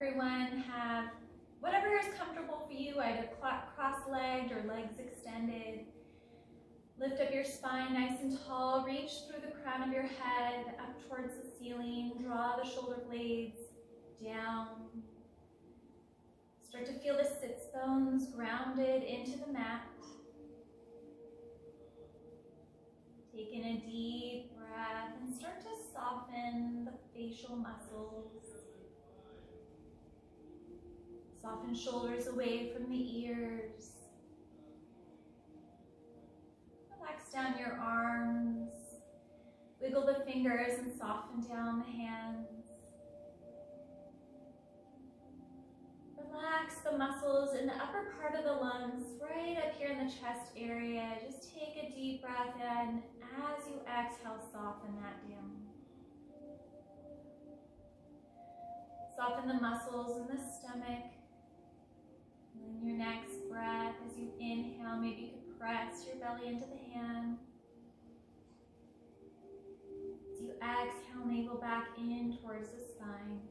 Everyone have whatever is comfortable for you, either cross-legged or legs extended. Lift up your spine nice and tall. Reach through the crown of your head up towards the ceiling. Draw the shoulder blades down. Start to feel the sits bones grounded into the mat. Take in a deep breath and start to soften the facial muscles. Soften shoulders away from the ears. Relax down your arms. Wiggle the fingers and soften down the hands. Relax the muscles in the upper part of the lungs, right up here in the chest area. Just take a deep breath in. As you exhale, soften that down. Soften the muscles in the stomach. And in your next breath, as you inhale, maybe you could press your belly into the hand. As you exhale, navel back in towards the spine.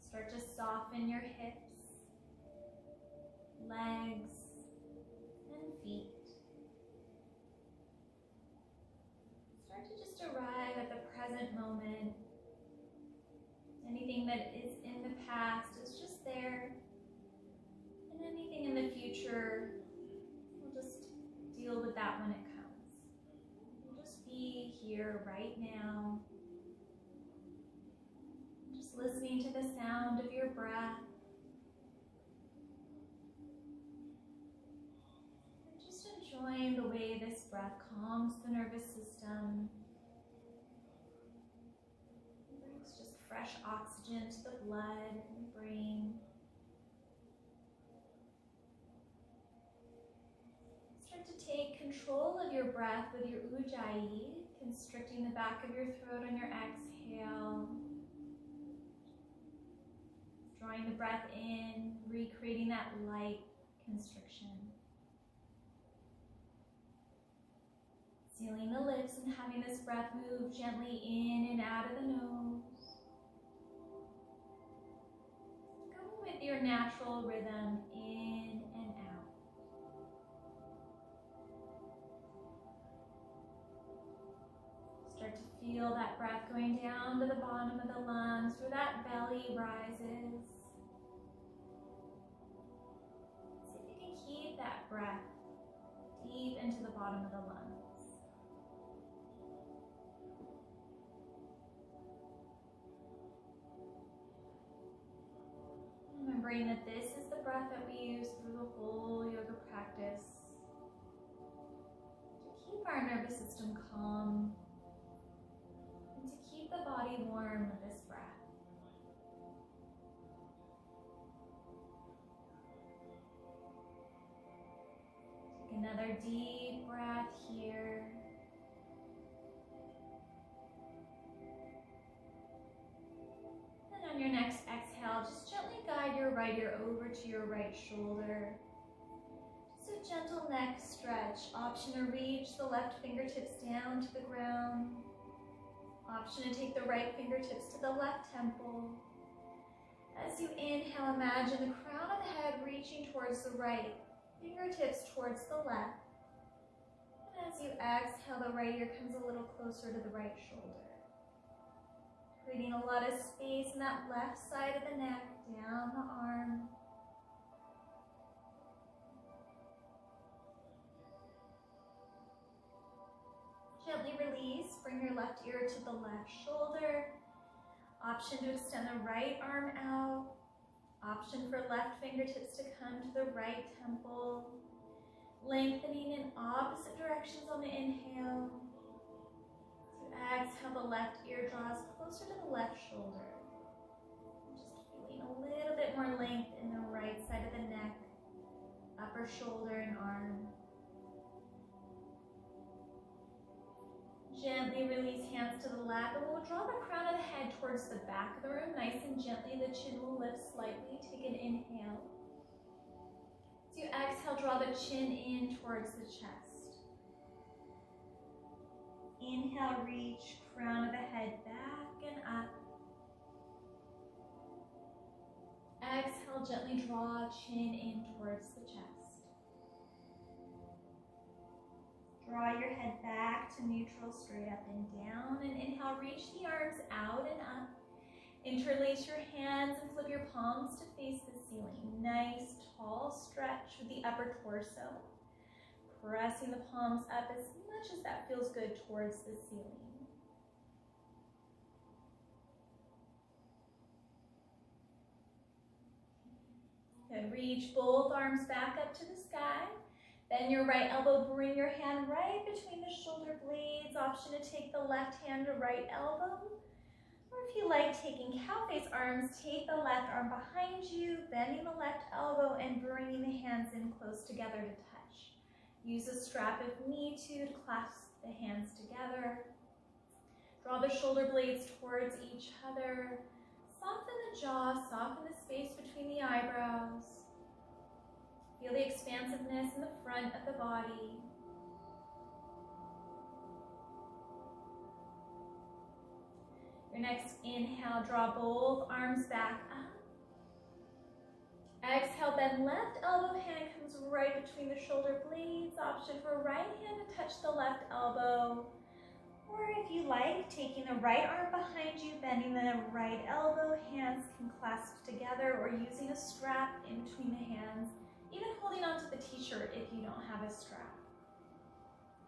Start to soften your hips, legs, and feet. Start to just arrive at the present moment. Anything that is in the past is just there. And anything in the future, we'll just deal with that when it comes. We'll just be here right now. Just listening to the sound of your breath. And just enjoying the way this breath calms the nervous system. Brings just fresh oxygen to the blood and the brain. Start to take control of your breath with your ujjayi, constricting the back of your throat on your exhale. Drawing the breath in, recreating that light constriction. Sealing the lips and having this breath move gently in and out of the nose. Go with your natural rhythm in and out. Start to feel that breath going down to the bottom of the lungs, where that belly rises. See if you can keep that breath deep into the bottom of the lungs. Remembering that this is the breath that we use through the whole yoga practice to keep our nervous system calm and to keep the body warm with this breath. Take another deep breath here. And on your next exhale, just gently guide your right ear over to your right shoulder. Just a gentle neck stretch. Option to reach the left fingertips down to the ground. Option to take the right fingertips to the left temple. As you inhale, imagine the crown of the head reaching towards the right, fingertips towards the left. And as you exhale, the right ear comes a little closer to the right shoulder. Creating a lot of space in that left side of the neck, down the arm. Gently release, bring your left ear to the left shoulder. Option to extend the right arm out. Option for left fingertips to come to the right temple. Lengthening in opposite directions on the inhale. Exhale, the left ear draws closer to the left shoulder. Just feeling a little bit more length in the right side of the neck, upper shoulder and arm. Gently release hands to the lap, and we'll draw the crown of the head towards the back of the room. Nice and gently, the chin will lift slightly. Take an inhale. As you exhale, draw the chin in towards the chest. Inhale, reach, crown of the head back and Inhale, gently draw chin in towards the chest. Draw your head back to neutral, straight up and down. And inhale, reach the arms out and up. Interlace your hands and flip your palms to face the ceiling. Nice, tall stretch with the upper torso. Pressing the palms up as much as that feels good towards the ceiling. Good, reach both arms back up to the sky. Bend your right elbow, bring your hand right between the shoulder blades. Option to take the left hand to right elbow. Or if you like taking cow face arms, take the left arm behind you, bending the left elbow and bringing the hands in close together to touch. Use a strap if need to clasp the hands together. Draw the shoulder blades towards each other. Soften the jaw, soften the space between the eyebrows. Feel the expansiveness in the front of the body. Your next inhale, draw both arms back up. Exhale, bend left elbow, hand comes right between the shoulder blades. Option for right hand to touch the left elbow. Or if you like, taking the right arm behind you, bending the right elbow, hands can clasp together, or using a strap in between the hands, even holding onto the t-shirt if you don't have a strap.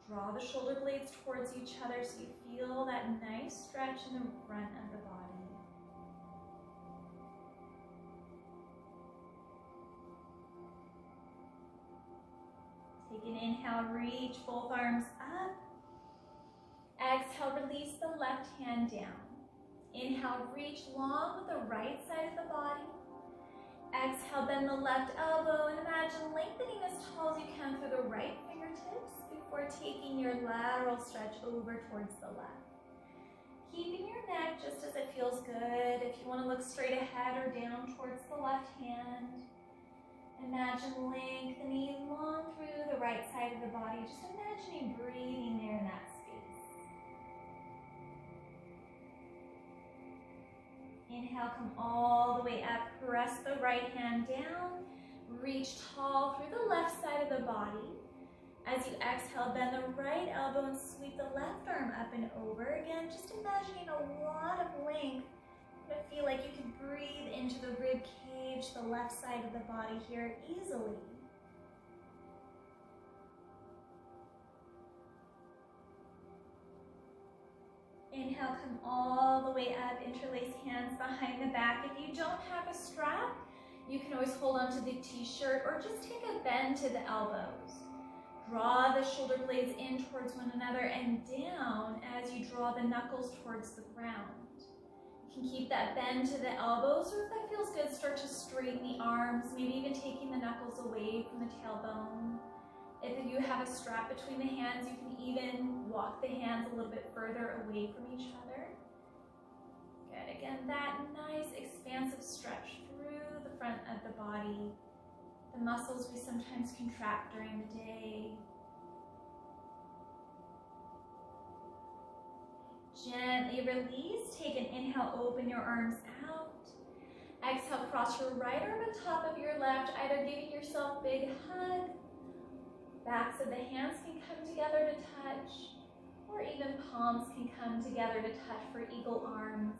Draw the shoulder blades towards each other so you feel that nice stretch in the front of the body. Take an inhale, reach both arms up. Exhale, release the left hand down. Inhale, reach long with the right side of the body. Exhale, bend the left elbow and imagine lengthening as tall as you can through the right fingertips before taking your lateral stretch over towards the left. Keeping your neck just as it feels good. If you want to look straight ahead or down towards the left hand, imagine lengthening long through the right side of the body. Just imagining breathing there in that space. Inhale, come all the way up. Press the right hand down. Reach tall through the left side of the body. As you exhale, bend the right elbow and sweep the left arm up and over. Again, just imagining a lot of length. To feel like you can breathe into the rib cage, the left side of the body here easily. Inhale, come all the way up, interlace hands behind the back. If you don't have a strap, you can always hold onto the t-shirt or just take a bend to the elbows. Draw the shoulder blades in towards one another and down as you draw the knuckles towards the ground. You can keep that bend to the elbows, or if that feels good, start to straighten the arms, maybe even taking the knuckles away from the tailbone. If you have a strap between the hands, you can even walk the hands a little bit further away from each other. Good, again, that nice expansive stretch through the front of the body. The muscles we sometimes contract during the day. Gently release, take an inhale, open your arms out. Exhale, cross your right arm on top of your left, either giving yourself a big hug. Backs of the hands can come together to touch, or even palms can come together to touch for eagle arms.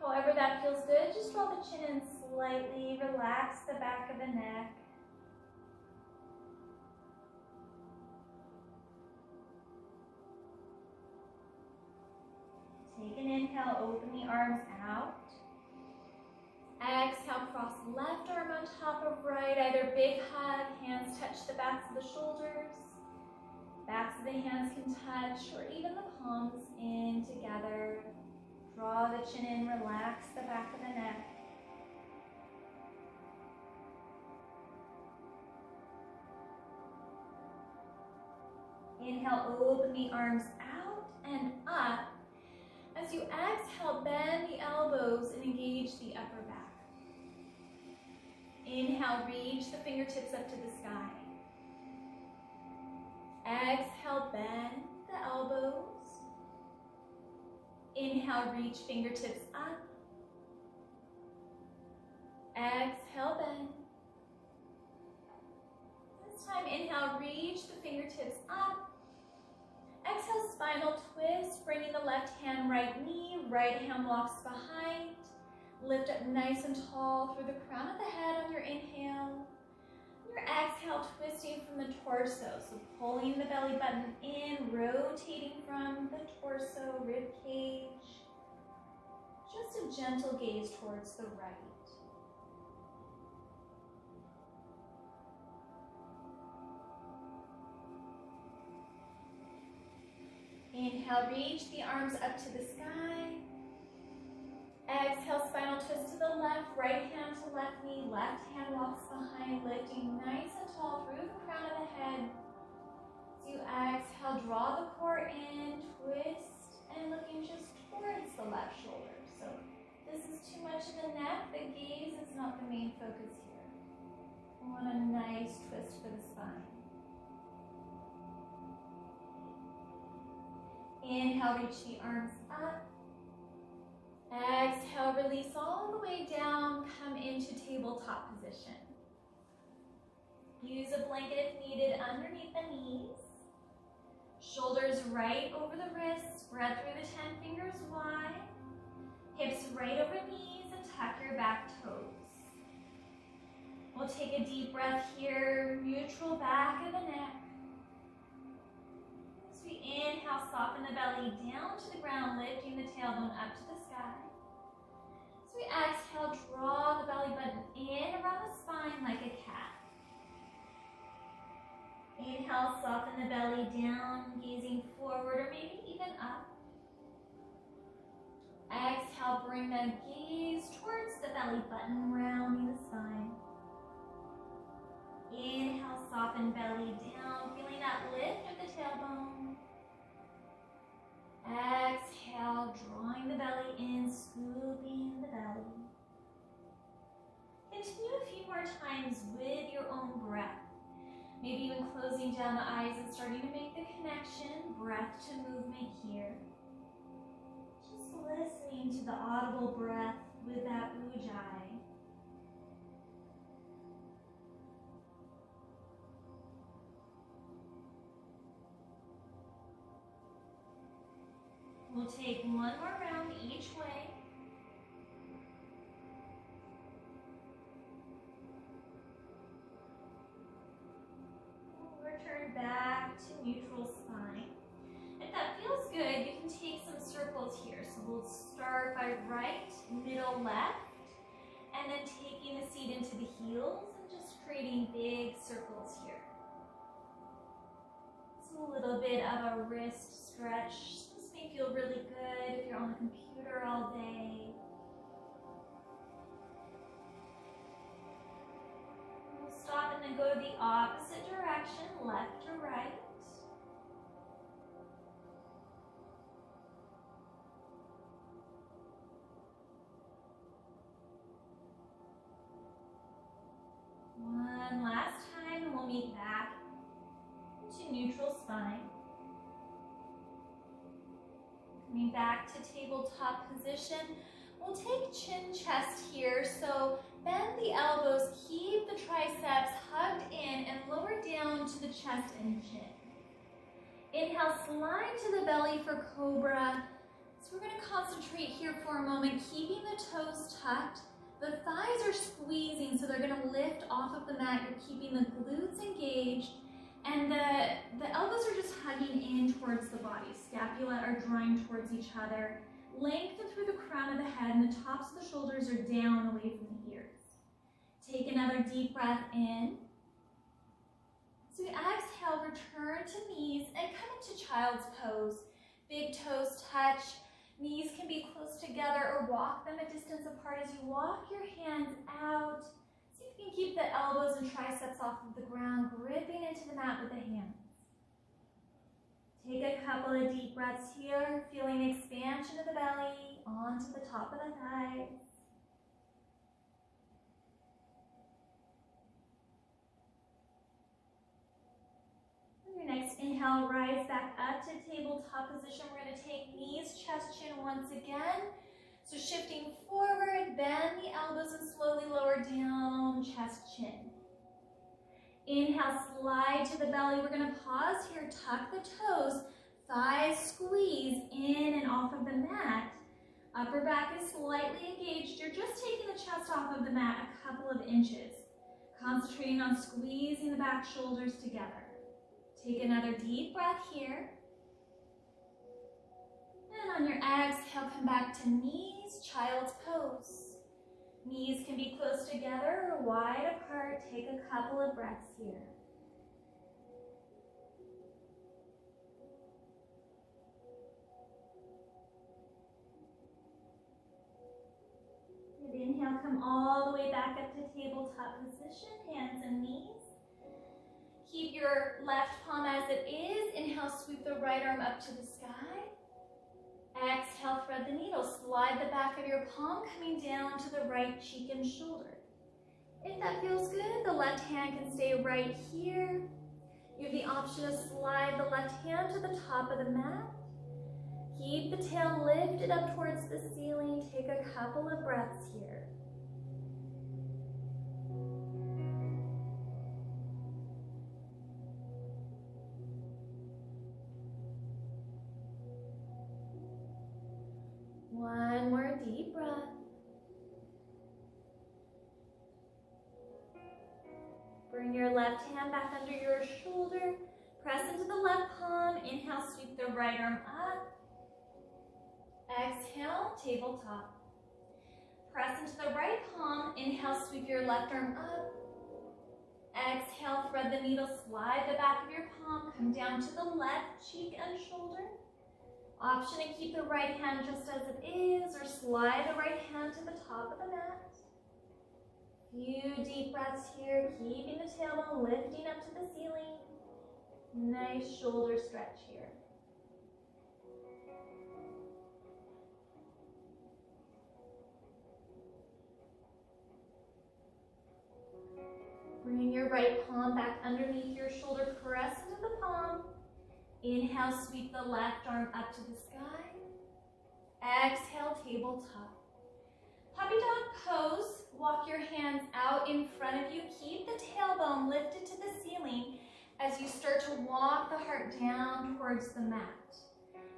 However that feels good, just draw the chin in slightly, relax the back of the neck. Take an inhale, open the arms out. Exhale, cross left arm on top of right, either big hug, hands touch the backs of the shoulders. Backs of the hands can touch, or even the palms in together. Draw the chin in, relax the back of the neck. Inhale, open the arms out and up. As you exhale, bend the elbows and engage the upper back. Inhale, reach the fingertips up to the sky. Exhale, bend the elbows. Inhale, reach fingertips up. Exhale, bend. This time, inhale, reach the fingertips up. Exhale, spinal twist, bringing the left hand, right knee, right hand walks behind. Lift up nice and tall through the crown of the head on your inhale. Your exhale, twisting from the torso, so pulling the belly button in, rotating from the torso, rib cage. Just a gentle gaze towards the right. Inhale, reach the arms up to the sky. Exhale, spinal twist to the left, right hand to left knee, left hand walks behind, lifting nice and tall through the crown of the head. As you exhale, draw the core in, twist, and looking just towards the left shoulder. So this is too much of the neck, the gaze is not the main focus here. We want a nice twist for the spine. Inhale, reach the arms up. Exhale, release all the way down, come into tabletop position. Use a blanket if needed underneath the knees. Shoulders right over the wrists, spread through the 10 fingers wide. Hips right over knees and tuck your back toes. We'll take a deep breath here, neutral back of the neck. As we inhale, soften the belly down to the ground, lifting the tailbone up to the sky. As we exhale, draw the belly button in around the spine like a cat. Inhale, soften the belly down, gazing forward or maybe even up. Exhale, bring the gaze towards the belly button, rounding the spine. Inhale, soften belly down, feeling that lift of the tailbone. Exhale, drawing the belly in, scooping the belly. Continue a few more times with your own breath. Maybe even closing down the eyes and starting to make the connection, breath to movement here. Just listening to the audible breath with that ujjayi. We'll take one more round each way. We'll return back to neutral spine. If that feels good, you can take some circles here. So we'll start by right, middle, left, and then taking the seat into the heels and just creating big circles here. It's a little bit of a wrist stretch. Feel really good if you're on the computer all day. We'll stop and then go to the opposite direction, left to right. One last time and we'll meet back to neutral spine. Coming back to tabletop position, we'll take chin chest here. So bend the elbows, keep the triceps hugged in and lower down to the chest and chin. Inhale, slide to the belly for cobra. So we're going to concentrate here for a moment, keeping the toes tucked. The thighs are squeezing, so they're going to lift off of the mat. You're keeping the glutes engaged. And the elbows are just hugging in towards the body. Scapula are drawing towards each other. Lengthen through the crown of the head, and the tops of the shoulders are down away from the ears. Take another deep breath in. So we exhale, return to knees, and come into child's pose. Big toes touch. Knees can be close together or walk them a distance apart as you walk your hands out. You can keep the elbows and triceps off of the ground, gripping into the mat with the hands. Take a couple of deep breaths here, feeling expansion of the belly onto the top of the thighs. On your next inhale, rise back up to tabletop position. We're going to take knees, chest, chin once again. So shifting forward, bend the elbows and slowly lower down. chin. Inhale, slide to the belly. We're going to pause here, tuck the toes, thighs squeeze in and off of the mat. Upper back is slightly engaged. You're just taking the chest off of the mat a couple of inches. Concentrating on squeezing the back shoulders together. Take another deep breath here. And on your exhale, come back to knees, child's pose. Knees can be close together or wide apart. Take a couple of breaths here. Good. Inhale, come all the way back up to tabletop position, hands and knees. Keep your left palm as it is. Inhale, sweep the right arm up to the sky. Exhale, thread the needle. Slide the back of your palm coming down to the right cheek and shoulder. If that feels good, the left hand can stay right here. You have the option to slide the left hand to the top of the mat. Keep the tail lifted up towards the ceiling. Take a couple of breaths here. One more deep breath. Bring your left hand back under your shoulder. Press into the left palm. Inhale, sweep the right arm up. Exhale, tabletop. Press into the right palm. Inhale, sweep your left arm up. Exhale, thread the needle, slide the back of your palm. Come down to the left cheek and shoulder. Option to keep the right hand just as it is, or slide the right hand to the top of the mat. Few deep breaths here, keeping the tailbone lifting up to the ceiling. Nice shoulder stretch here. Bring your right palm back underneath your shoulder, press into the palm. Inhale, sweep the left arm up to the sky. Exhale, tabletop. Puppy dog pose. Walk your hands out in front of you. Keep the tailbone lifted to the ceiling as you start to walk the heart down towards the mat.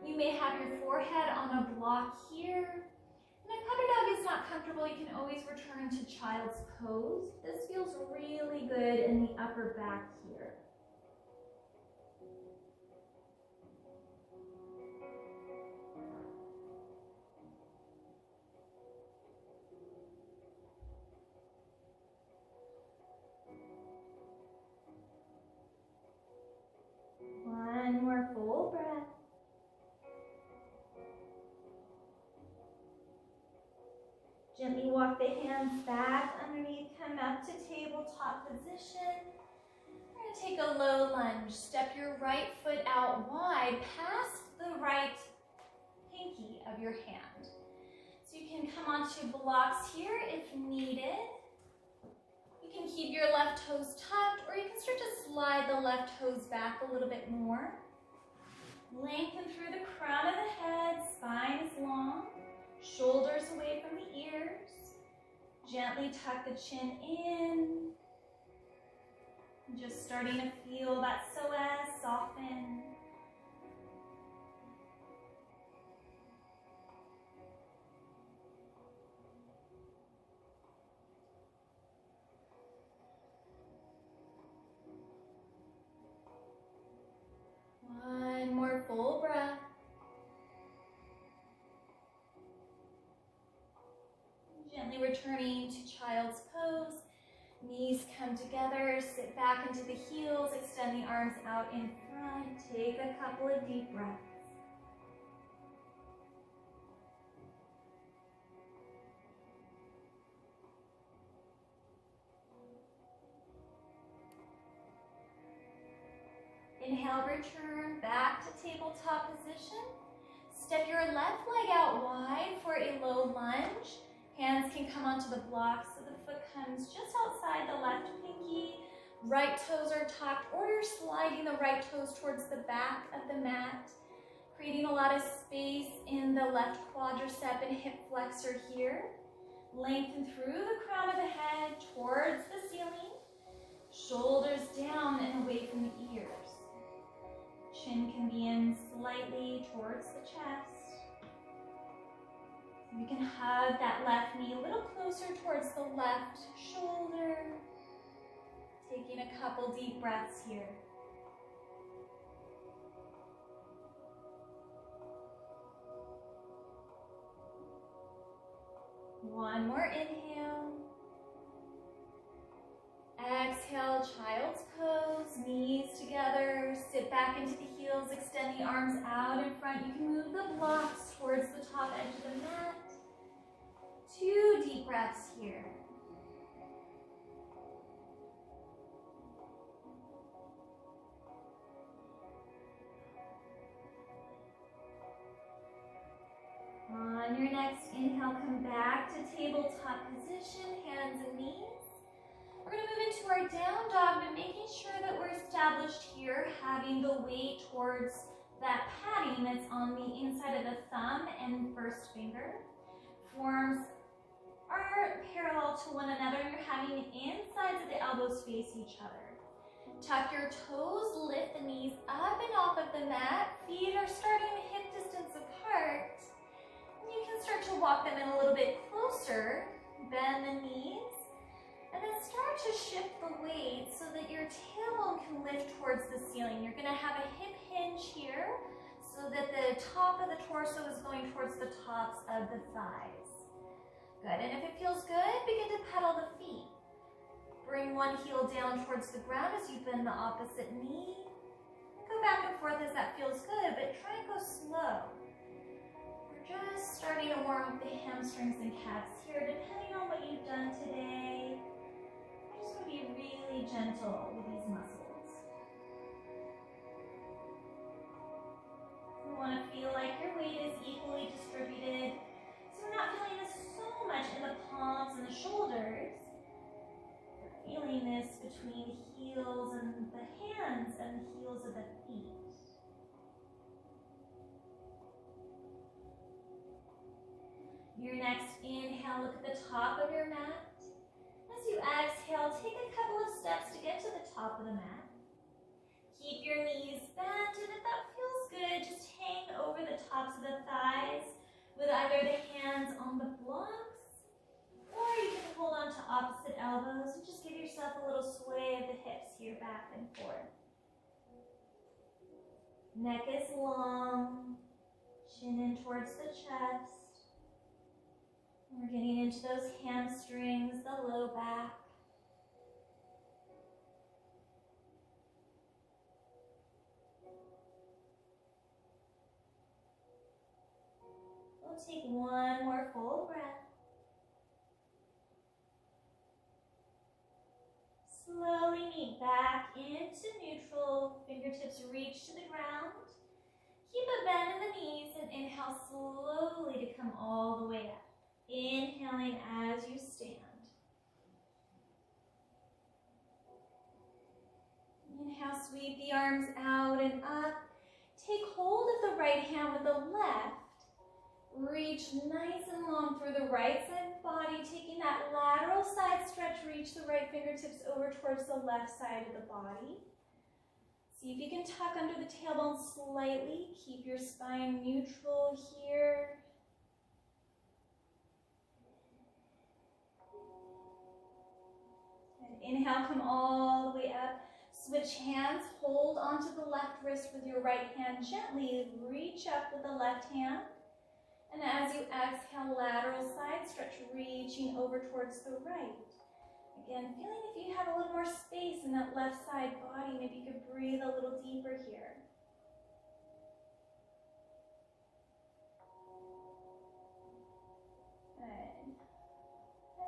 You may have your forehead on a block here. And if puppy dog is not comfortable, you can always return to child's pose. This feels really good in the upper back here. One more full breath. Gently walk the hands back underneath, come up to tabletop position. We're going to take a low lunge. Step your right foot out wide past the right pinky of your hand. So you can come onto blocks here if needed. You can keep your left toes tucked, or you can start to slide the left toes back a little bit more. Lengthen through the crown of the head, spine is long, shoulders away from the ears. Gently tuck the chin in. Just starting to feel that psoas soften. One more full breath. Gently returning to child's pose. Knees come together, sit back into the heels, extend the arms out in front. Take a couple of deep breaths. Inhale, return back to tabletop position. Step your left leg out wide for a low lunge. Hands can come onto the blocks so the foot comes just outside the left pinky. Right toes are tucked, or you're sliding the right toes towards the back of the mat, creating a lot of space in the left quadricep and hip flexor here. Lengthen through the crown of the head towards the ceiling. Shoulders down and away from the ears. Chin can be in slightly towards the chest. You can hug that left knee a little closer towards the left shoulder. Taking a couple deep breaths here. One more inhale. Exhale, child's pose, knees together. Sit back into the heels, extend the arms out in front. You can move the blocks towards the top edge of the mat. 2 deep breaths here. On your next inhale, come back to tabletop position, hands and knees. We're going to move into our down dog, but making sure that we're established here, having the weight towards that padding that's on the inside of the thumb and first finger. Forearms are parallel to one another, and you're having the insides of the elbows face each other. Tuck your toes, lift the knees up and off of the mat. Feet are starting hip distance apart. You can start to walk them in a little bit closer. Bend the knees. And then start to shift the weight so that your tailbone can lift towards the ceiling. You're going to have a hip hinge here so that the top of the torso is going towards the tops of the thighs. Good. And if it feels good, begin to pedal the feet. Bring one heel down towards the ground as you bend the opposite knee. Go back and forth as that feels good, but try and go slow. Just starting to warm up the hamstrings and calves here, depending on what you've done today. I just want to be really gentle with these muscles. You want to feel like your weight is equally distributed, so we're not feeling this so much in the palms and the shoulders. We're feeling this between the heels and the hands and the heels of the feet. Your next inhale, look at the top of your mat. As you exhale, take a couple of steps to get to the top of the mat. Keep your knees bent, and if that feels good, just hang over the tops of the thighs with either the hands on the blocks, or you can hold on to opposite elbows and just give yourself a little sway of the hips here, back and forth. Neck is long, chin in towards the chest. We're getting into those hamstrings, the low back. We'll take one more full breath. Slowly meet back into neutral. Fingertips reach to the ground. Keep a bend in the knees and inhale slowly to come all the way up. Inhaling as you stand. Inhale, sweep the arms out and up. Take hold of the right hand with the left. Reach nice and long through the right side of the body, taking that lateral side stretch. Reach the right fingertips over towards the left side of the body. See if you can tuck under the tailbone slightly. Keep your spine neutral here. Inhale, come all the way up. Switch hands, hold onto the left wrist with your right hand. Gently reach up with the left hand. And as you exhale, lateral side stretch, reaching over towards the right. Again, feeling if you have a little more space in that left side body, maybe you could breathe a little deeper here. Good.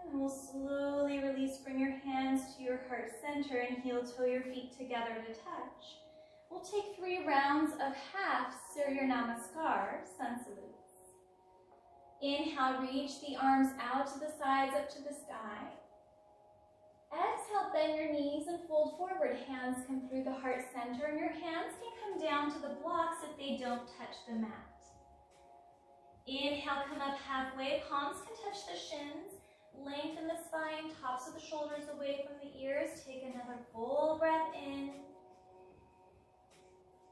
And we'll slowly release, bring your hands to your heart center and heel toe your feet together to touch. We'll take 3 rounds of half Surya Namaskar, sun salutes. Inhale, reach the arms out to the sides, up to the sky. Exhale, bend your knees and fold forward. Hands come through the heart center, and your hands can come down to the blocks if they don't touch the mat. Inhale, come up halfway. Palms can touch the shins. Lengthen the spine, tops of the shoulders away from the ears. Take another full breath in.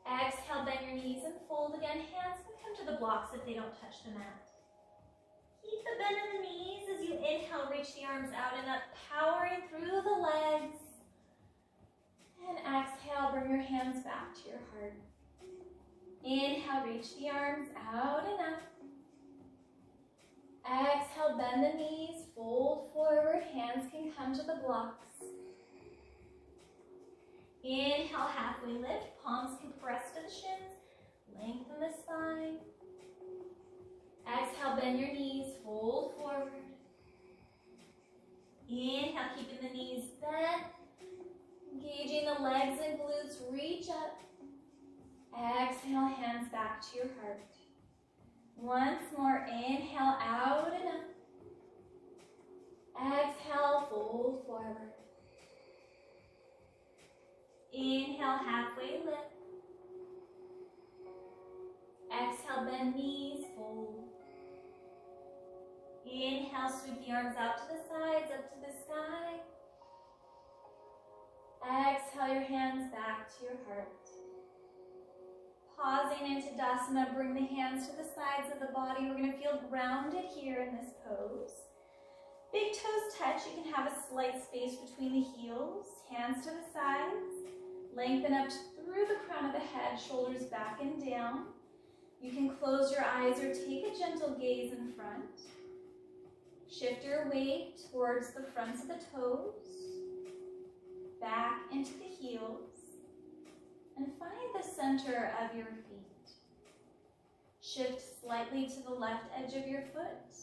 Exhale, bend your knees and fold again. Hands can come to the blocks if they don't touch the mat. Keep the bend in the knees as you inhale, reach the arms out and up, powering through the legs. And exhale, bring your hands back to your heart. Inhale, reach the arms out and up. Exhale, bend the knees, fold forward, hands can come to the blocks. Inhale, halfway lift, palms can press to the shins, lengthen the spine. Exhale, bend your knees, fold forward. Inhale, keeping the knees bent, engaging the legs and glutes, reach up. Exhale, hands back to your heart. Once more, inhale, out and up. Exhale, fold forward. Inhale, halfway lift. Exhale, bend knees, fold. Inhale, sweep the arms out to the sides, up to the sky. Exhale, your hands back to your heart. Pausing into Tadasana, bring the hands to the sides of the body. We're going to feel grounded here in this pose. Big toes touch. You can have a slight space between the heels. Hands to the sides. Lengthen up through the crown of the head, shoulders back and down. You can close your eyes or take a gentle gaze in front. Shift your weight towards the fronts of the toes, back into the heels, and find the center of your feet. Shift slightly to the left edge of your foot,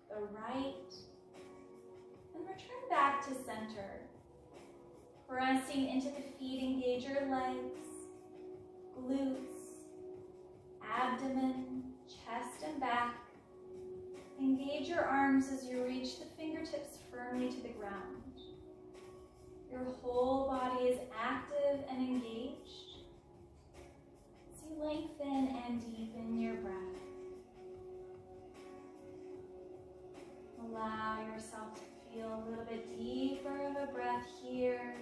the right, and return back to center. Pressing into the feet, engage your legs, glutes, abdomen, chest and back. Engage your arms as you reach the fingertips firmly to the ground. Your whole body is active and engaged as you lengthen and deepen your breath. Allow yourself to feel a little bit deeper of a breath here.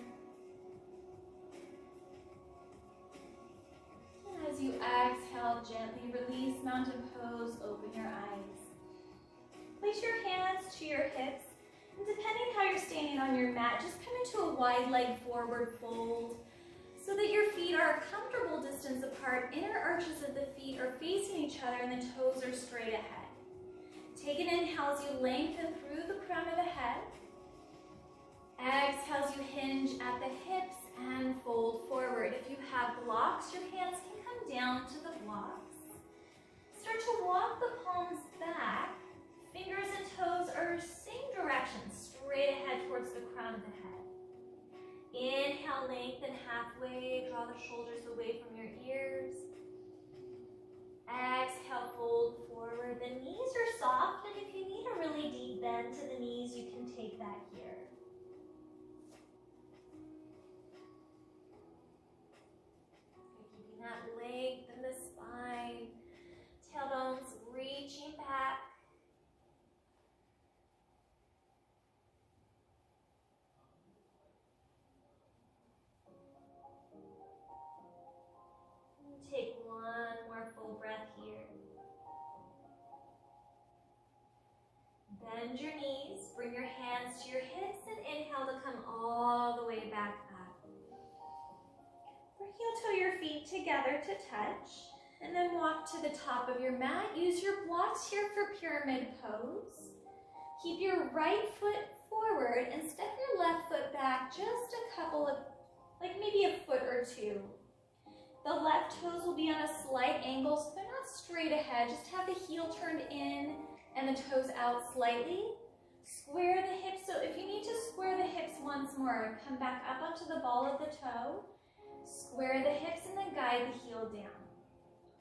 And as you exhale, gently release mountain pose, open your eyes. Place your hands to your hips, and depending how you're standing on your mat, just come into a wide leg forward fold so that your feet are a comfortable distance apart. Inner arches of the feet are facing each other and the toes are straight ahead. Take an inhale as you lengthen through the crown of the head. Exhale as you hinge at the hips and fold forward. If you have blocks, your hands can come down to the blocks. Start to walk the palms back. Fingers and toes are same direction, straight ahead towards the crown of the head. Inhale, lengthen halfway, draw the shoulders away from your ears. Exhale, fold forward. The knees are soft, and if you need a really deep bend to the knees, you can take that here. Keeping that length in the spine, tailbones reaching back. Take one more full breath here. Bend your knees, bring your hands to your hips, and inhale to come all the way back up. Bring heel toe your feet together to touch, and then walk to the top of your mat. Use your blocks here for pyramid pose. Keep your right foot forward and step your left foot back just a couple of, like maybe a foot or two. The left toes will be on a slight angle, so they're not straight ahead. Just have the heel turned in and the toes out slightly. Square the hips, so if you need to square the hips once more, come back up onto the ball of the toe. Square the hips and then guide the heel down.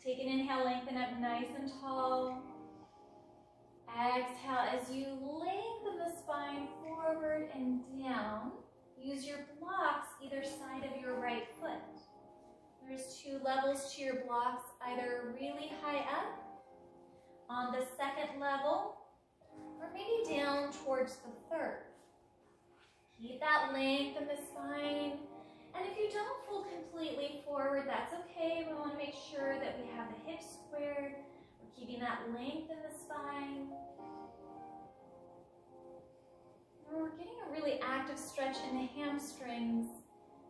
Take an inhale, lengthen up nice and tall. Exhale as you lengthen the spine forward and down. Use your blocks either side of your right foot. There's two levels to your blocks, either really high up on the second level, or maybe down towards the third. Keep that length in the spine. And if you don't fold completely forward, that's okay. We want to make sure that we have the hips squared. We're keeping that length in the spine. And we're getting a really active stretch in the hamstrings.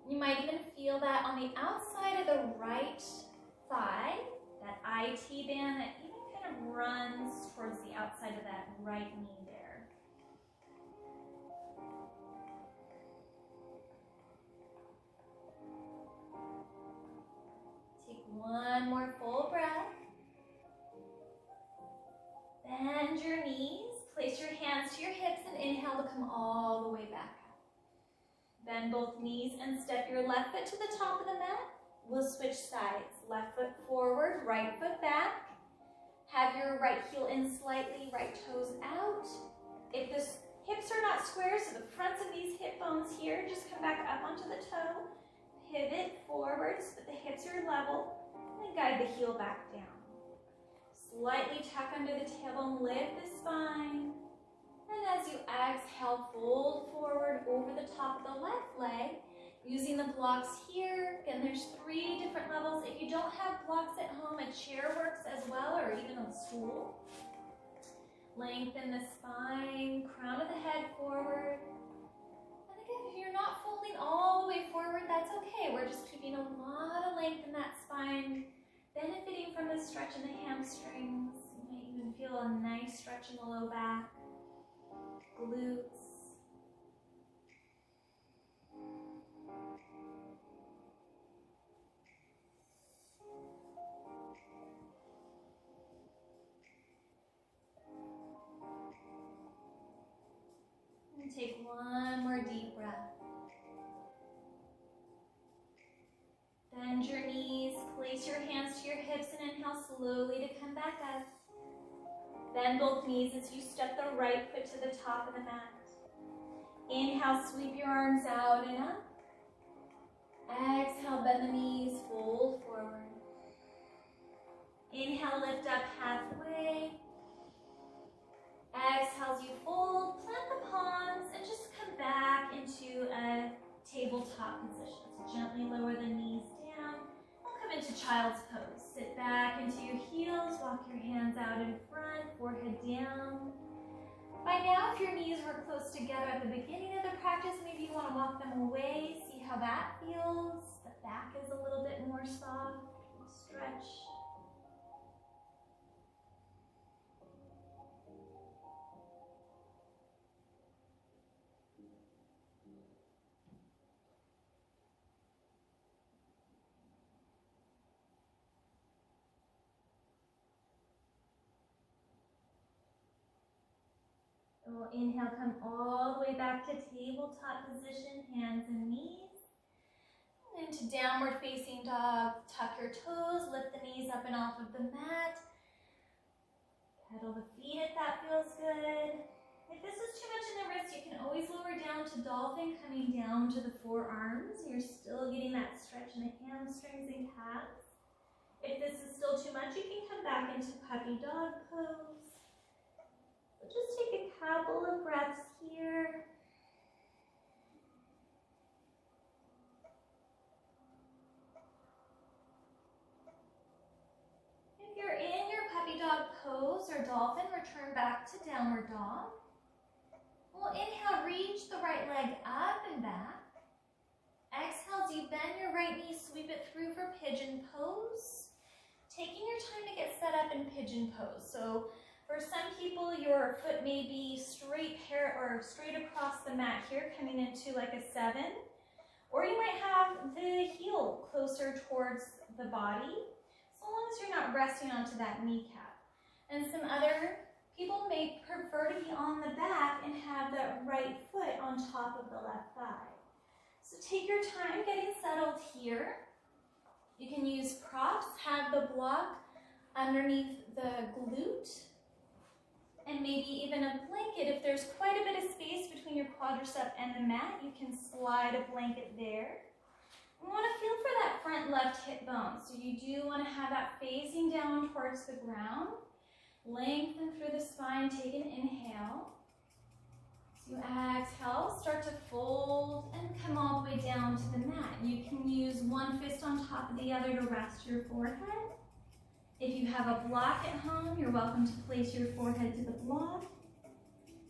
You might even feel that on the outside of the right thigh, that IT band that even kind of runs towards the outside of that right knee there. Take one more full breath. Bend your knees. Place your hands to your hips and inhale to come all the way back up. Bend both knees and step your left foot to the top of the mat. We'll switch sides. Left foot forward, right foot back. Have your right heel in slightly, right toes out. If the hips are not square, so the fronts of these hip bones here, just come back up onto the toe. Pivot forward so that the hips are level, and guide the heel back down. Slightly tuck under the tailbone, lift the spine. And as you exhale, fold forward over the top of the left leg. Using the blocks here, again, there's 3 different levels. If you don't have blocks at home, a chair works as well, or even a stool. Lengthen the spine, crown of the head forward. And again, if you're not folding all the way forward, that's okay. We're just keeping a lot of length in that spine, benefiting from the stretch in the hamstrings. You might even feel a nice stretch in the low back, glutes. And take one more deep breath. Bend your knees, place your hands to your hips and inhale slowly to come back up. Bend both knees as you step the right foot to the top of the mat. Inhale, sweep your arms out and up. Exhale, bend the knees, fold forward. Inhale, lift up halfway. Exhale as you fold, plant the palms, and just come back into a tabletop position. So gently lower the knees down. We'll come into child's pose. Sit back into your heels, walk your hands out in front, forehead down. By now, if your knees were close together at the beginning of the practice, maybe you want to walk them away, see how that feels. The back is a little bit more soft, stretch. We'll inhale, come all the way back to tabletop position, hands and knees. And into downward facing dog, tuck your toes, lift the knees up and off of the mat. Pedal the feet if that feels good. If this is too much in the wrist, you can always lower down to dolphin, coming down to the forearms. You're still getting that stretch in the hamstrings and calves. If this is still too much, you can come back into puppy dog pose. Just take a couple of breaths here. If you're in your puppy dog pose or dolphin, return back to downward dog. We'll inhale, reach the right leg up and back. Exhale as you bend your right knee, sweep it through for pigeon pose. Taking your time to get set up in pigeon pose. So for some people, your foot may be straight across the mat here, coming into like a 7. Or you might have the heel closer towards the body, so long as you're not resting onto that kneecap. And some other people may prefer to be on the back and have that right foot on top of the left thigh. So take your time getting settled here. You can use props, have the block underneath the glute, and maybe even a blanket. If there's quite a bit of space between your quadricep and the mat, you can slide a blanket there. We want to feel for that front left hip bone. So you do want to have that facing down towards the ground. Lengthen through the spine, take an inhale. top of the other to rest your forehead. If you have a block at home, you're welcome to place your forehead to the block.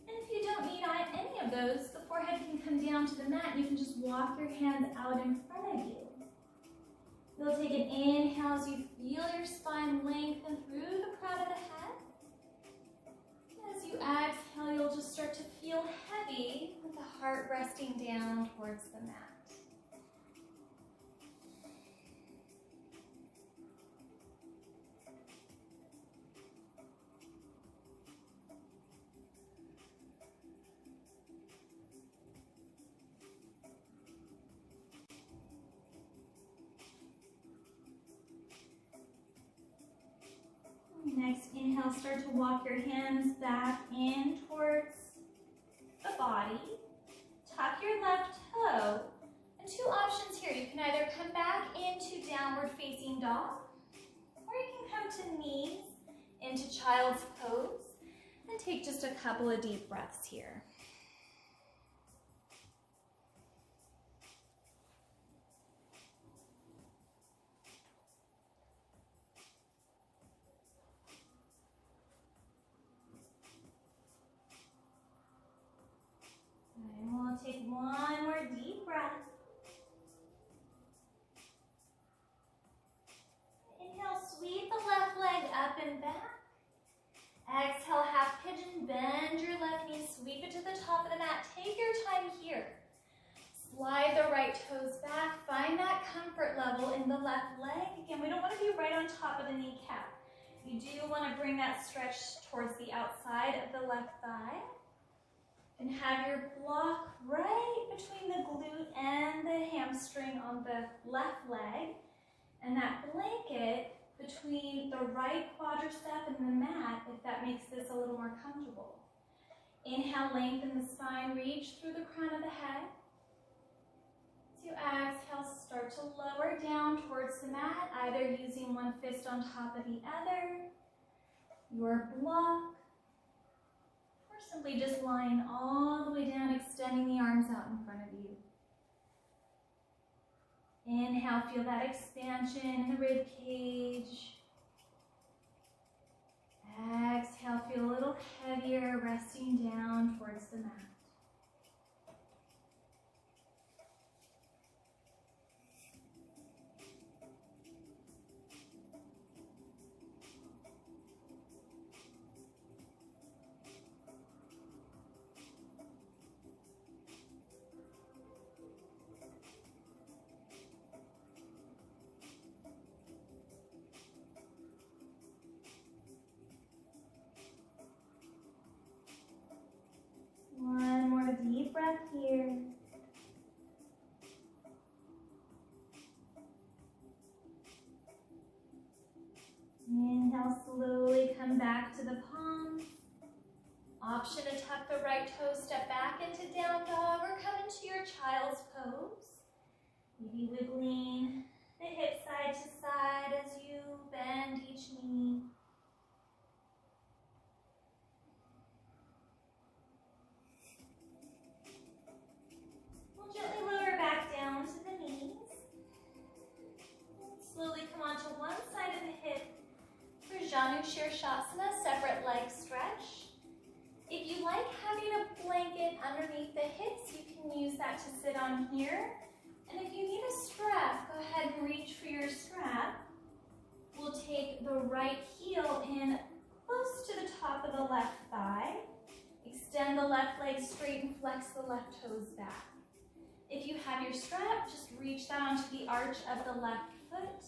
And if you don't need any of those, the forehead can come down to the mat and you can just walk your hands out in front of you. You'll take an inhale as you feel your spine lengthen through the crown of the head. As you exhale, you'll just start to feel heavy with the heart resting down towards the mat. Next inhale, start to walk your hands back in towards the body. Tuck your left toe. And two options here. You can either come back into downward facing dog, or you can come to knees into child's pose and take just a couple of deep breaths here. And we'll take one more deep breath. Inhale, sweep the left leg up and back. Exhale, half pigeon, bend your left knee, sweep it to the top of the mat. Take your time here. Slide the right toes back. Find that comfort level in the left leg. Again, we don't want to be right on top of the kneecap. You do want to bring that stretch towards the outside of the left thigh. And have your block right between the glute and the hamstring on the left leg. And that blanket between the right quadricep and the mat, if that makes this a little more comfortable. Inhale, lengthen the spine, reach through the crown of the head. As you exhale, start to lower down towards the mat, either using one fist on top of the other, your block, or simply just lying all the way down, extending the arms out in front of you. Inhale, feel that expansion in the rib cage. Exhale, feel a little heavier, resting down towards the mat. One more deep breath here. Inhale, slowly come back to the palms. Option to tuck the right toe, step back into down dog, or come into your child's pose. Maybe wiggling the hips side to side as you bend each knee. Gently lower back down to the knees. Slowly come onto one side of the hip for Janu Shirshasana, separate leg stretch. If you like having a blanket underneath the hips, you can use that to sit on here. And if you need a strap, go ahead and reach for your strap. We'll take the right heel in close to the top of the left thigh. Extend the left leg straight and flex the left toes back. If you have your strap, just reach that onto the arch of the left foot.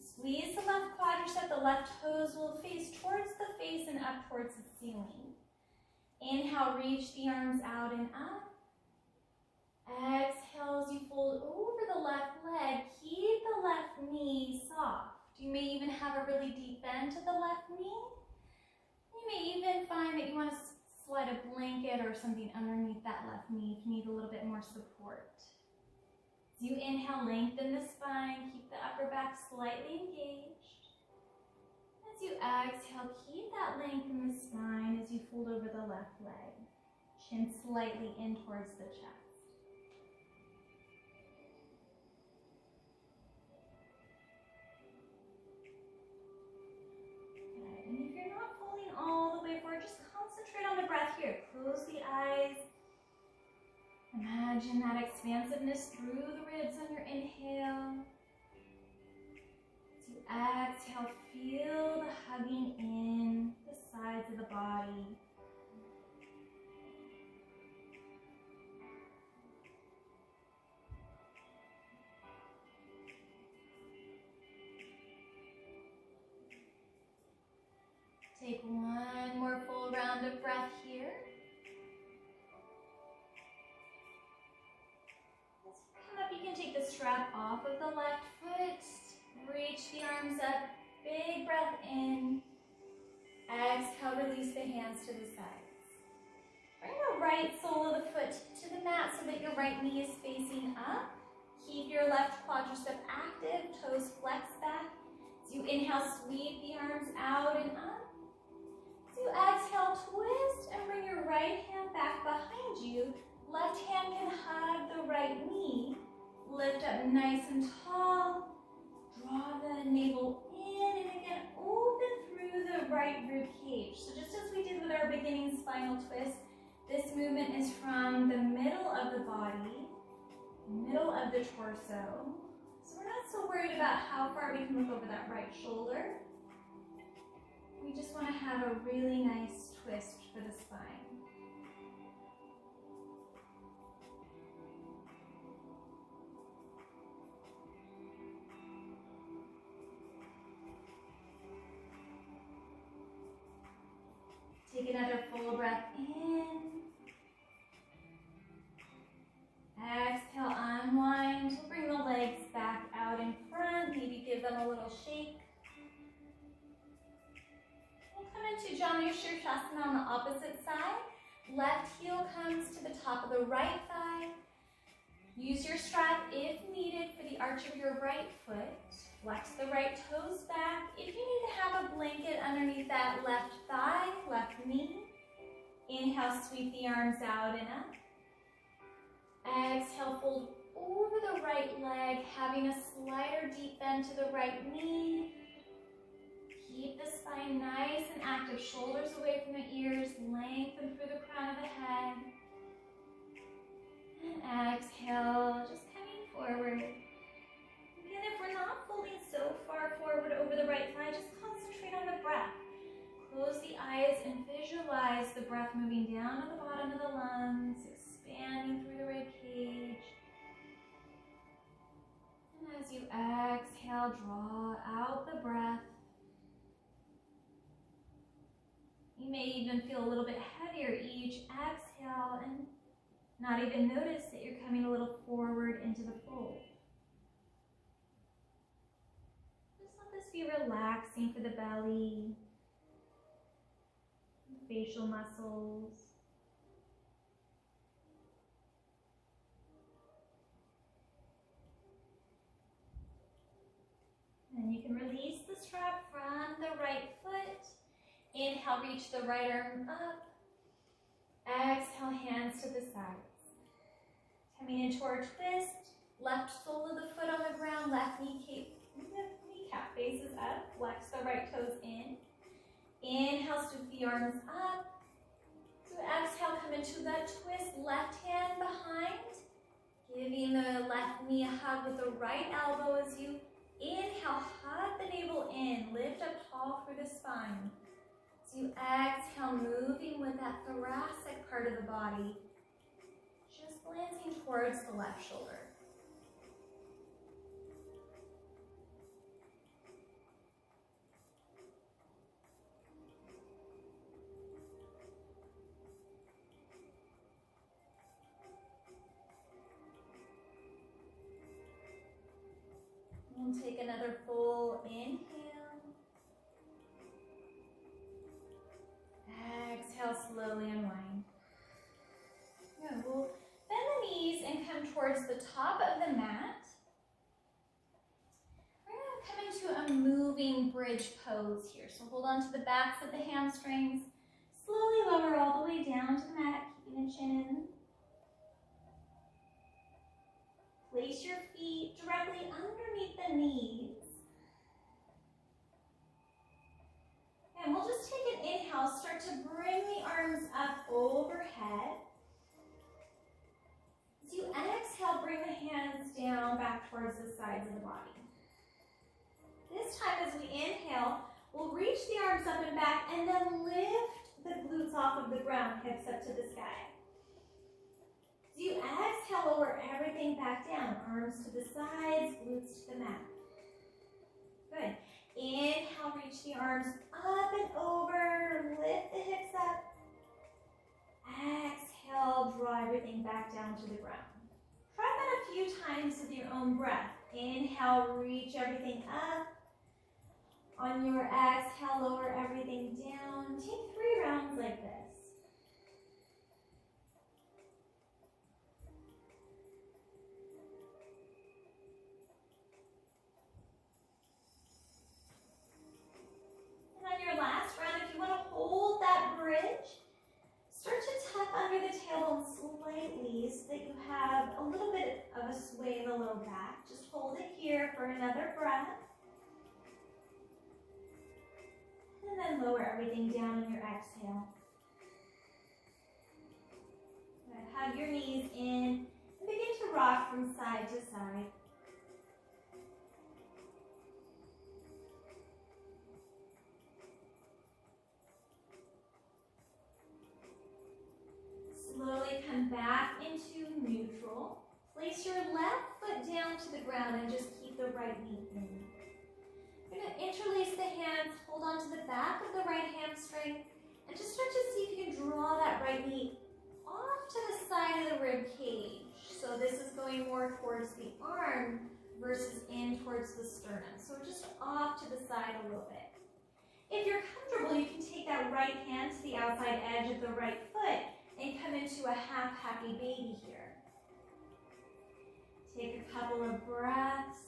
Squeeze the left quadricep, the left toes will face towards the face and up towards the ceiling. Inhale, reach the arms out and up. Exhale as you fold over the left leg, keep the left knee soft. You may even have a really deep bend to the left knee. You may even find that you want to slide a blanket or something underneath that left knee if you need a little bit more support. As you inhale, lengthen the spine, keep the upper back slightly engaged. As you exhale, keep that length in the spine as you fold over the left leg. Chin slightly in towards the chest. here. Close the eyes. Imagine that expansiveness through the ribs on your inhale. As you exhale, feel the hugging in the sides of the body. Take one more full round of breath here. As you come up, you can take the strap off of the left foot. Reach the arms up. Big breath in. Exhale, release the hands to the sides. Bring the right sole of the foot to the mat so that your right knee is facing up. Keep your left quadricep active, toes flex back. As you inhale, sweep the arms out and up. As you exhale, twist and bring your right hand back behind you. Left hand can hug the right knee. Lift up nice and tall. Draw the navel in and again open through the right rib cage. So just as we did with our beginning spinal twist, this movement is from the middle of the body, middle of the torso. So we're not so worried about how far we can look over that right shoulder. We just want to have a really nice twist for the spine. Take another full breath in. Exhale, unwind. Bring the legs back out in front. Maybe give them a little shake. We'll come into Janu Shirshasana on the opposite side. Left heel comes to the top of the right thigh. Use your strap if needed for the arch of your right foot. Flex the right toes back. If you need to have a blanket underneath that left thigh, left knee. Inhale, sweep the arms out and up. Exhale, fold over the right leg, having a slighter deep bend to the right knee. Keep the spine nice and active. Shoulders away from the ears. Lengthen through the crown of the head. And exhale, just coming forward. Again, if we're not folding so far forward over the right thigh, just concentrate on the breath. Close the eyes and visualize the breath moving down to the bottom of the lungs, expanding through the rib cage. And as you exhale, draw out the breath. You may even feel a little bit heavier each exhale and not even notice that you're coming a little forward into the fold. Just let this be relaxing for the belly, facial muscles. And you can release the strap from the right foot. Inhale, reach the right arm up. Exhale, hands to the sides. Coming into our twist, left sole of the foot on the ground, left kneecap faces up. Flex the right toes in. Inhale, scoop the arms up. So exhale, come into that twist, left hand behind. Giving the left knee a hug with the right elbow as you inhale, hug the navel in. Lift up tall through the spine. As you exhale, moving with that thoracic part of the body, just glancing towards the left shoulder. And take another full inhale. Exhale, slowly unwind. Good. We'll bend the knees and come towards the top of the mat. We're going to come into a moving bridge pose here. So hold on to the backs of the hamstrings. Slowly lower all the way down to the mat, keeping the chin in. Place your feet directly underneath the knees. And we'll just take an inhale, start to bring the arms up over head. As you exhale, bring the hands down back towards the sides of the body. This time as we inhale, we'll reach the arms up and back and then lift the glutes off of the ground, hips up to the sky. As you exhale, lower everything back down, arms to the sides, glutes to the mat. Good. Inhale, reach the arms up and over, lift the hips up. Exhale, draw everything back down to the ground. Try that a few times with your own breath. Inhale, reach everything up. On your exhale, lower everything down. Take 3 rounds like this. And on your last round, if you want to hold that bridge, start to tuck under the tailbone slightly so that you have a little bit of a sway in the low back. Just hold it here for another breath. And then lower everything down on your exhale. Good. Hug your knees in and begin to rock from side to side. Slowly come back into neutral. Place your left foot down to the ground and just keep the right knee in. You're going to interlace the hands, hold on to the back of the right hamstring, and just start to see if you can draw that right knee off to the side of the rib cage. So this is going more towards the arm versus in towards the sternum. So we're just off to the side a little bit. If you're comfortable, you can take that right hand to the outside edge of the right foot and come into a half happy baby here. Take a couple of breaths.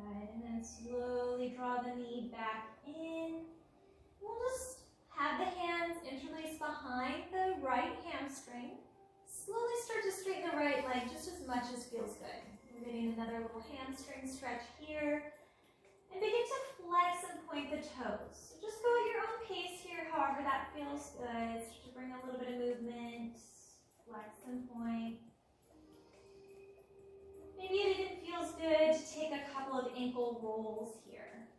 And then slowly draw the knee back in. We'll just have the hands interlace behind the right hamstring. Slowly start to straighten the right leg just as much as feels good. We're getting another little hamstring stretch here. And begin to flex and point the toes. So just go at your own pace here, however that feels good. Start to bring a little bit of movement. Flex and point. Maybe it even feels good to take a couple of ankle rolls here.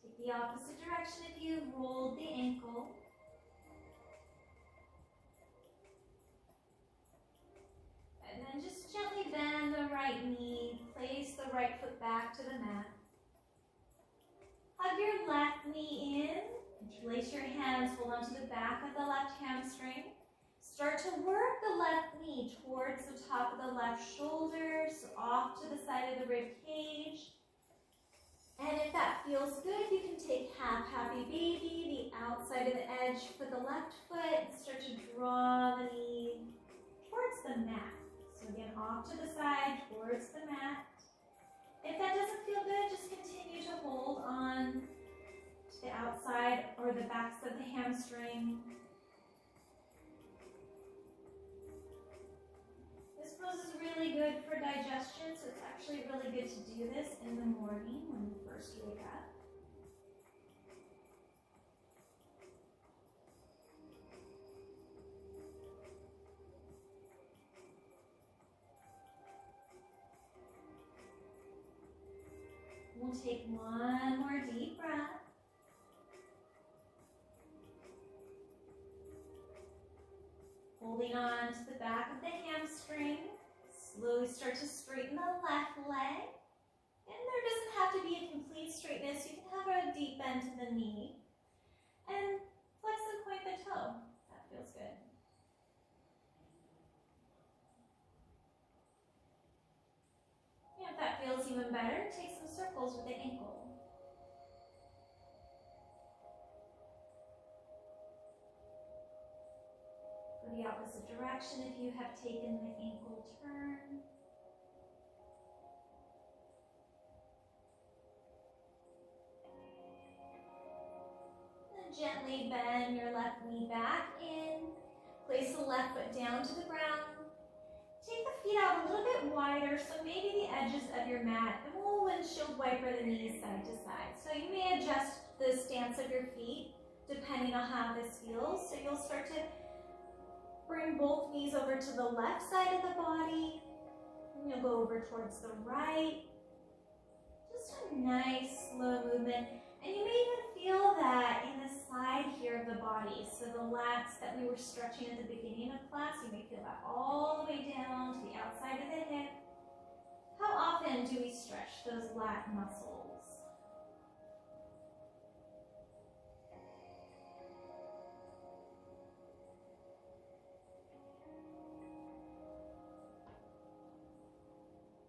Take the opposite direction if you rolled the ankle. And then just gently bend the right knee, place the right foot back to the mat. Hug your left knee in. Interlace your hands, hold on to the back of the left hamstring. Start to work the left knee towards the top of the left shoulder, so off to the side of the rib cage. And if that feels good, you can take half happy baby, the outside of the edge for the left foot, and start to draw the knee towards the mat. So again, off to the side, towards the mat. If that doesn't feel good, just continue to hold on the outside or the backs of the hamstring. This pose is really good for digestion, so it's actually really good to do this in the morning when you first wake up. We'll take one more deep breath. Holding on to the back of the hamstring, slowly start to straighten the left leg. And there doesn't have to be a complete straightness. You can have a deep bend to the knee. And flex and point the toe. That feels good. And if that feels even better, take some circles with the ankle. the opposite direction if you have taken the ankle turn. And gently bend your left knee back in. Place the left foot down to the ground. Take the feet out a little bit wider, so maybe the edges of your mat, and we'll windshield wiper the knees side to side. So you may adjust the stance of your feet depending on how this feels. So you'll start to bring both knees over to the left side of the body, and you'll go over towards the right. Just a nice slow movement. And you may even feel that in the side here of the body. So the lats that we were stretching at the beginning of class, you may feel that all the way down to the outside of the hip. How often do we stretch those lat muscles?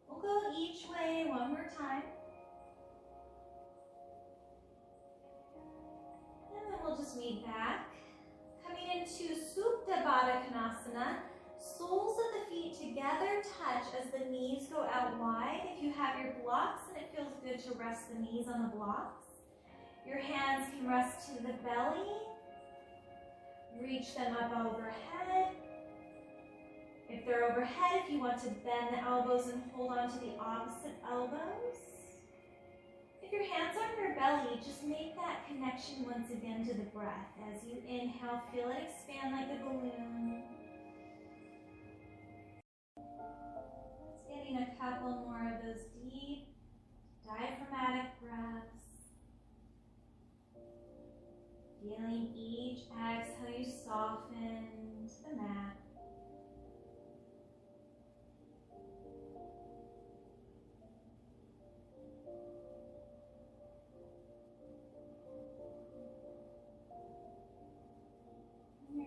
We'll go each way one more time. We'll just meet back. Coming into Supta Baddha Konasana, soles of the feet together touch as the knees go out wide. If you have your blocks and it feels good to rest the knees on the blocks, your hands can rest to the belly. Reach them up overhead. If they're overhead, if you want to bend the elbows and hold on to the opposite elbows. If your hands are on your belly, just make that connection once again to the breath. As you inhale, feel it expand like a balloon. Just getting a couple more of those deep diaphragmatic breaths. Feeling each exhale you soften to the mat.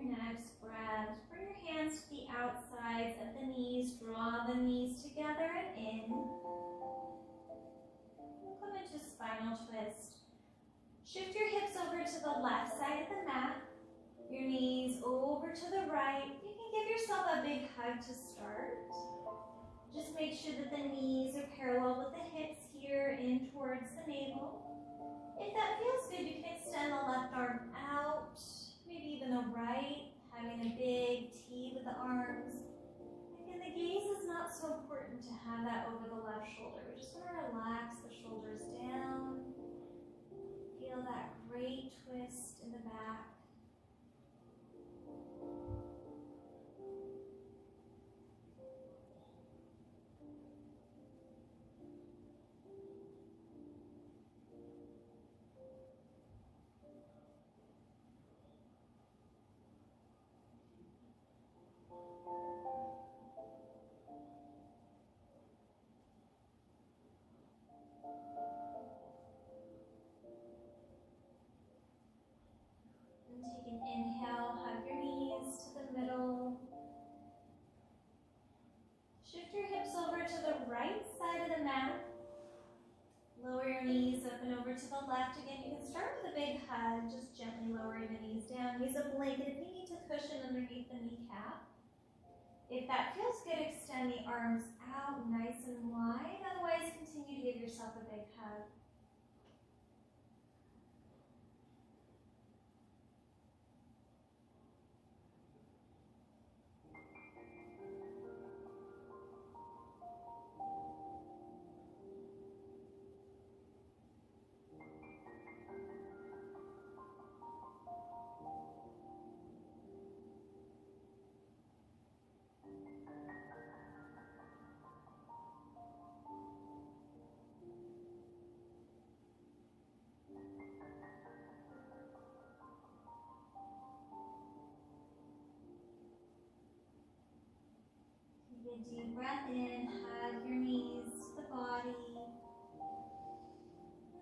Next breath, bring your hands to the outsides of the knees, draw the knees together and in. We'll come into spinal twist. Shift your hips over to the left side of the mat, your knees over to the right. You can give yourself a big hug to start. Just make sure that the knees are parallel with the hips here in towards the navel. If that feels good, you can extend the left arm out. Maybe even the right, having a big T with the arms. Again, the gaze is not so important to have that over the left shoulder. We just want to relax the shoulders down. Feel that great twist in the back. Take an inhale, hug your knees to the middle. Shift your hips over to the right side of the mat. Lower your knees up and over to the left. Again, you can start with a big hug, just gently lowering the knees down. Use a blanket if you need to cushion underneath the kneecap. If that feels good, extend the arms out nice and wide. Otherwise, continue to give yourself a big hug. Take a deep breath in, hug your knees to the body.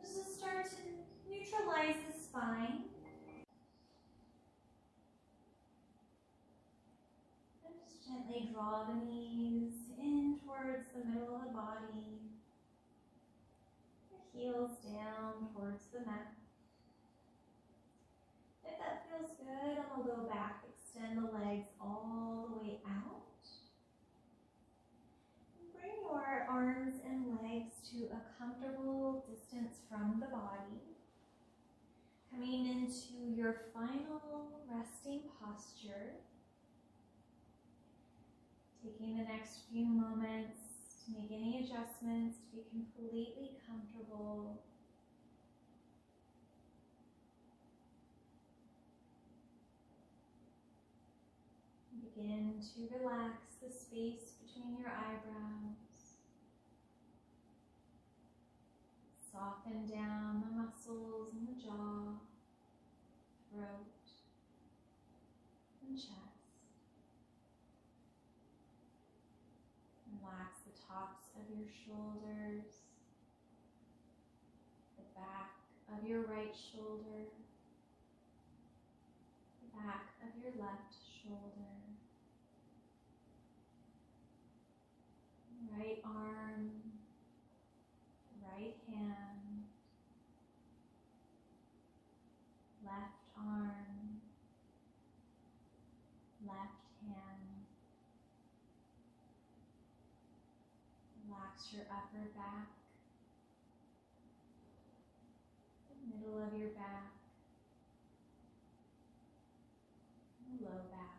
Just start to neutralize the spine. And just gently draw the knees in towards the middle of the body. The heels down towards the mat. If that feels good, and we'll go back. Extend the legs all your final resting posture. Taking the next few moments to make any adjustments to be completely comfortable. Begin to relax the space between your eyebrows. Soften down the muscles in the jaw, throat, and chest. Relax the tops of your shoulders, the back of your right shoulder, the back of your left shoulder, right arm, right hand, left arm, left hand. Relax your upper back, the middle of your back, and the low back.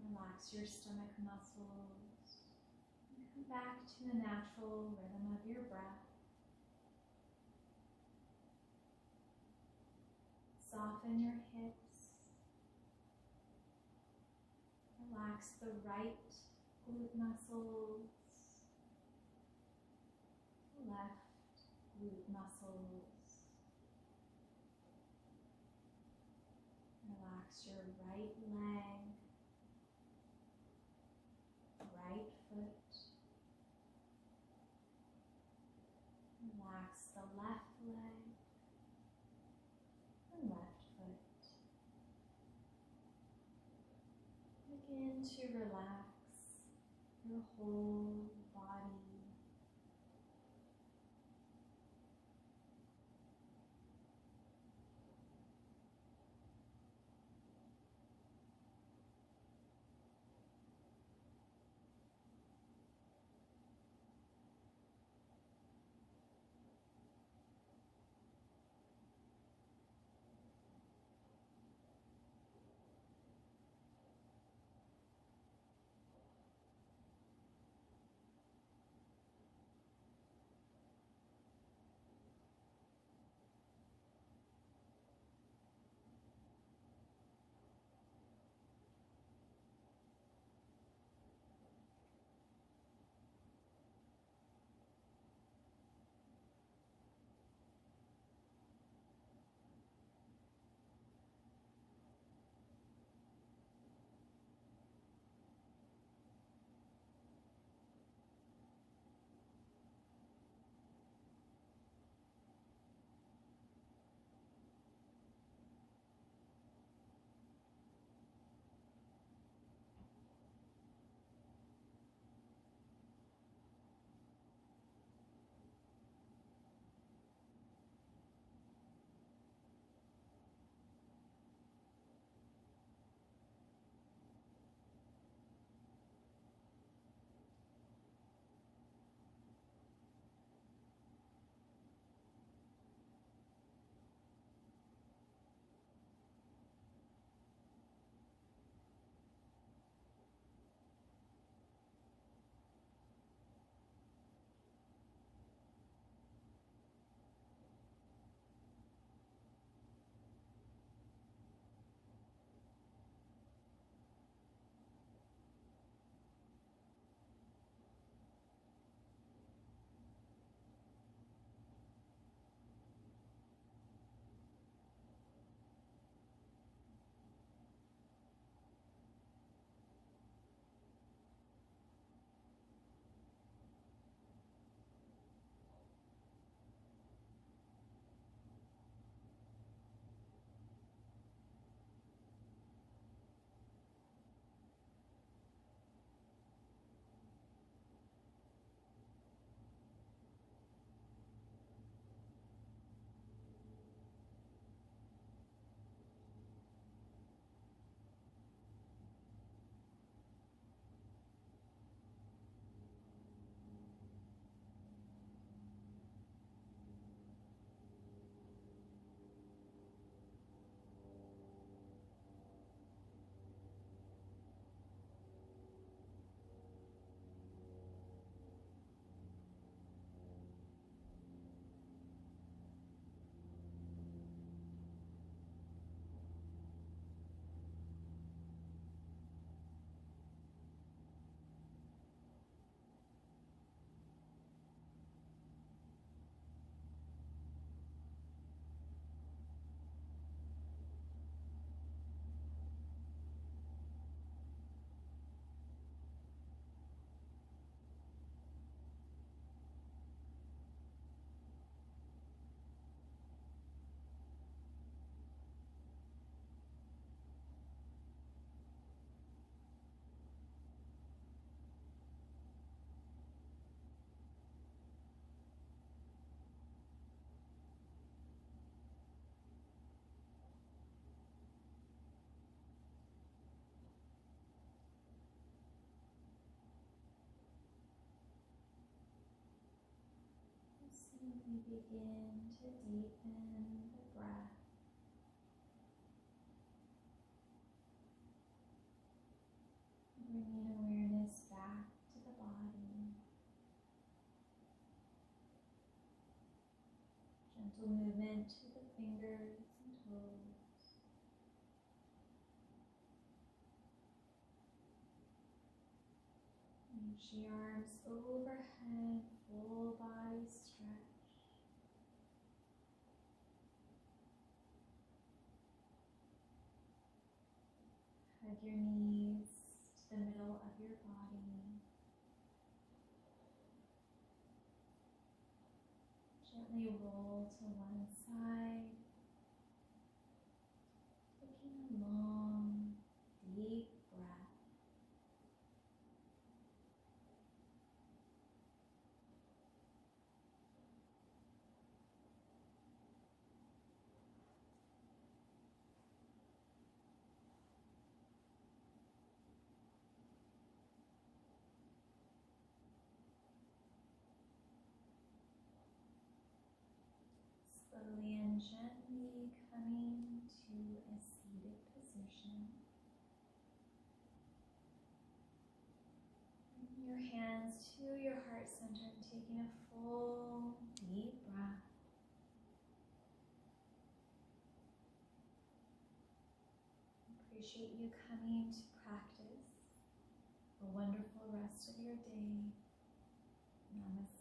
Relax your stomach muscles and come back to the natural rhythm of your breath. Soften your hips. Relax the right glute muscles, left glute muscles. Relax your right leg, right foot. Relax the left leg and left foot. Begin to relax your whole body. we begin to deepen the breath. Bringing awareness back to the body. Gentle movement to the fingers and toes. Reach the arms overhead, full body stretch. Hug your knees to the middle of your body. Gently roll to one side, taking a long, deep breath. Slowly and gently coming to a seated position. Bring your hands to your heart center and taking a full, deep breath. Appreciate you coming to practice. A wonderful rest of your day. Namaste.